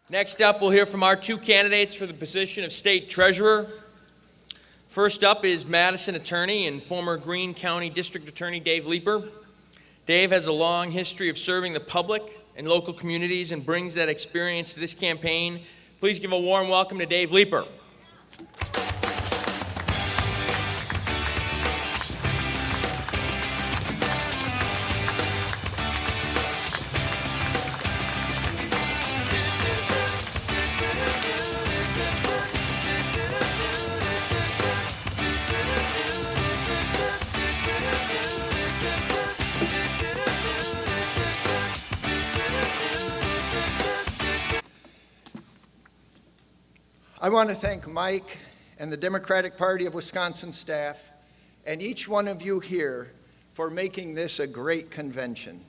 Next up, we'll hear from our two candidates for the position of State Treasurer. First up is Madison attorney and former Greene County District Attorney Dave Leeper. Dave has a long history of serving the public and local communities and brings that experience to this campaign. Please give a warm welcome to Dave Leeper. I want to thank Mike and the Democratic Party of Wisconsin staff and each one of you here for making this a great convention.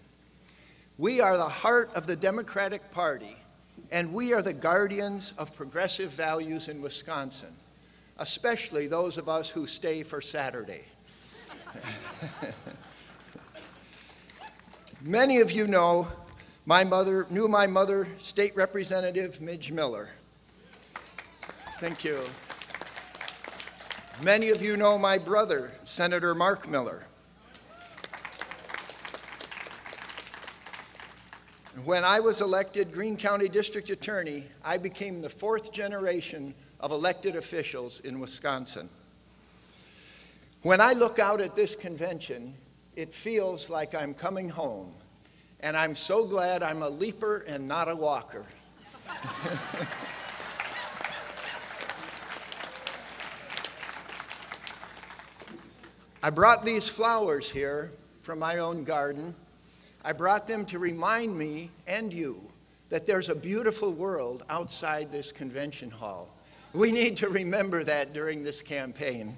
We are the heart of the Democratic Party, and we are the guardians of progressive values in Wisconsin, especially those of us who stay for Saturday. Many of you know knew my mother, State Representative Midge Miller. Thank you. Many of you know my brother, Senator Mark Miller. When I was elected Greene County District Attorney, I became the fourth generation of elected officials in Wisconsin. When I look out at this convention, it feels like I'm coming home, and I'm so glad I'm a leaper and not a walker. I brought these flowers here from my own garden. I brought them to remind me and you that there's a beautiful world outside this convention hall. We need to remember that during this campaign.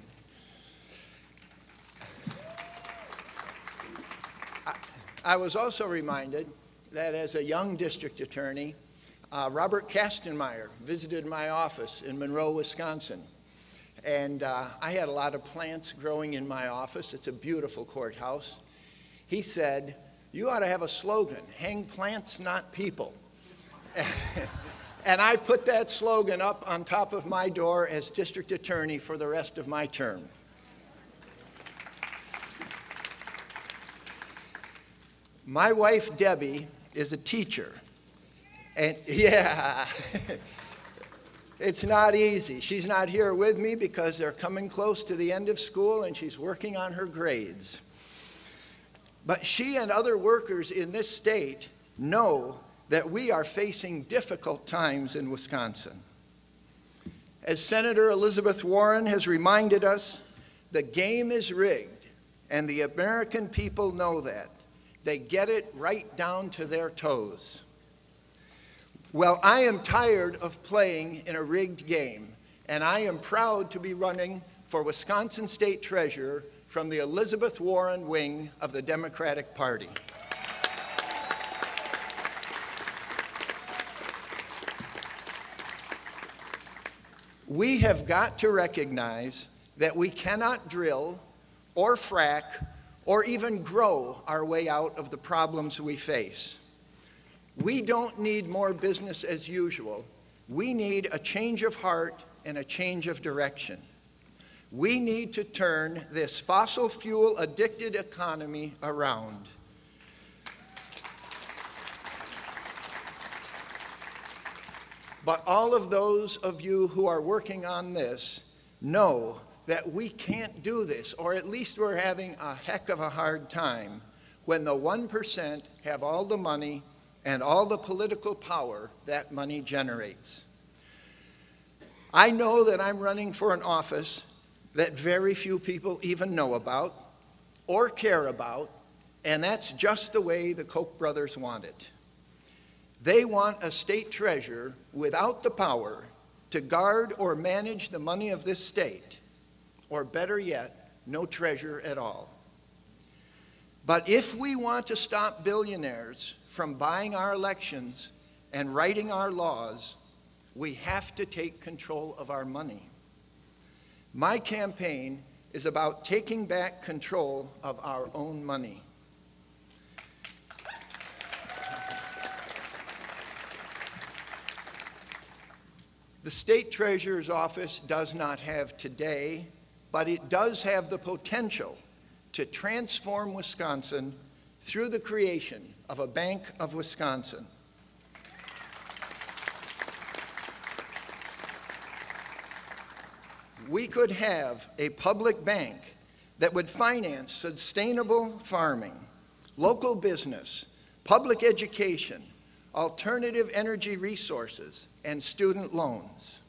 I was also reminded that as a young district attorney, Robert Kastenmeier visited my office in Monroe, Wisconsin. And I had a lot of plants growing in my office. It's a beautiful courthouse. He said, "You ought to have a slogan, hang plants, not people." And I put that slogan up on top of my door as district attorney for the rest of my term. My wife, Debbie, is a teacher. And yeah. It's not easy. She's not here with me because they're coming close to the end of school and she's working on her grades. But she and other workers in this state know that we are facing difficult times in Wisconsin. As Senator Elizabeth Warren has reminded us, the game is rigged, and the American people know that. They get it right down to their toes. Well, I am tired of playing in a rigged game, and I am proud to be running for Wisconsin State Treasurer from the Elizabeth Warren wing of the Democratic Party. We have got to recognize that we cannot drill or frack or even grow our way out of the problems we face. We don't need more business as usual. We need a change of heart and a change of direction. We need to turn this fossil fuel addicted economy around. But all of those of you who are working on this know that we can't do this, or at least we're having a heck of a hard time when the 1% have all the money and all the political power that money generates. I know that I'm running for an office that very few people even know about or care about, and that's just the way the Koch brothers want it. They want a state treasurer without the power to guard or manage the money of this state, or better yet, no treasurer at all. But if we want to stop billionaires from buying our elections and writing our laws, we have to take control of our money. My campaign is about taking back control of our own money. The State Treasurer's Office does not have today, but it does have the potential to transform Wisconsin through the creation of a Bank of Wisconsin. We could have a public bank that would finance sustainable farming, local business, public education, alternative energy resources, and student loans.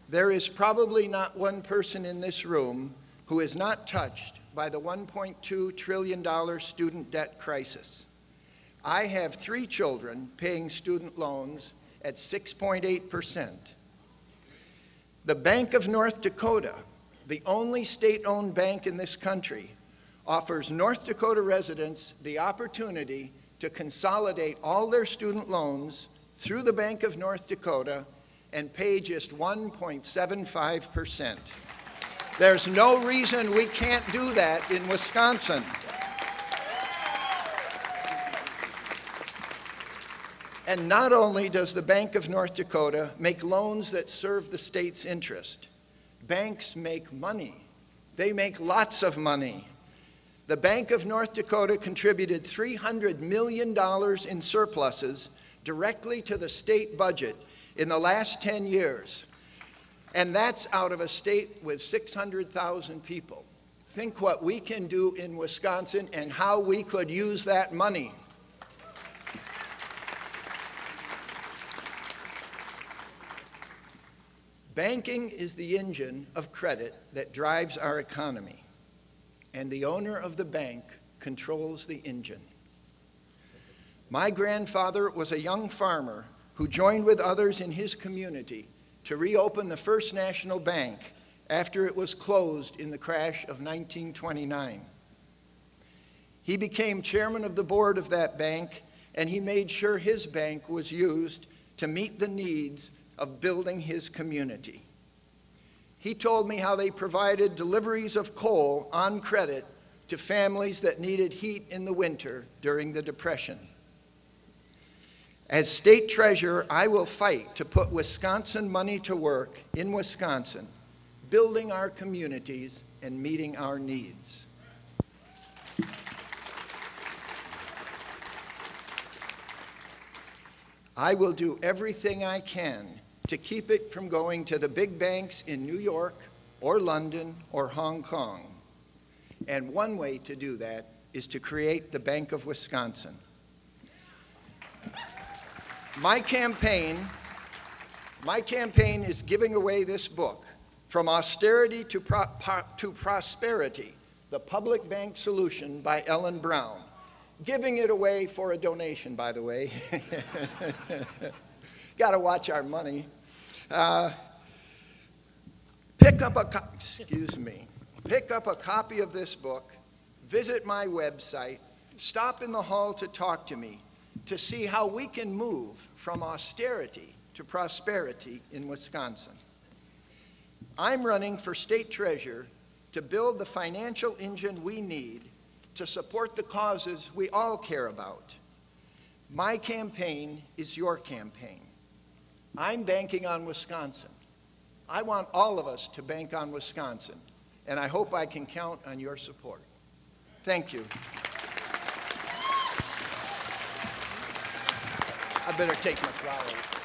There is probably not one person in this room who is not touched by the $1.2 trillion student debt crisis. I have 3 children paying student loans at 6.8%. The Bank of North Dakota, the only state-owned bank in this country, offers North Dakota residents the opportunity to consolidate all their student loans through the Bank of North Dakota and pay just 1.75%. There's no reason we can't do that in Wisconsin. And not only does the Bank of North Dakota make loans that serve the state's interest, banks make money. They make lots of money. The Bank of North Dakota contributed $300 million in surpluses directly to the state budget in the last 10 years. And that's out of a state with 600,000 people. Think what we can do in Wisconsin and how we could use that money. Banking is the engine of credit that drives our economy, and the owner of the bank controls the engine. My grandfather was a young farmer who joined with others in his community to reopen the First National Bank after it was closed in the crash of 1929. He became chairman of the board of that bank, and he made sure his bank was used to meet the needs of building his community. He told me how they provided deliveries of coal on credit to families that needed heat in the winter during the Depression. As state treasurer, I will fight to put Wisconsin money to work in Wisconsin, building our communities and meeting our needs. I will do everything I can to keep it from going to the big banks in New York or London or Hong Kong. And one way to do that is to create the Bank of Wisconsin. My campaign is giving away this book, From Austerity to Prosperity, The Public Bank Solution by Ellen Brown. Giving it away for a donation, by the way. Got to watch our money. Pick up a copy of this book, visit my website, stop in the hall to talk to me, to see how we can move from austerity to prosperity in Wisconsin. I'm running for state treasurer to build the financial engine we need to support the causes we all care about. My campaign is your campaign. I'm banking on Wisconsin. I want all of us to bank on Wisconsin, and I hope I can count on your support. Thank you. I better take my flowers.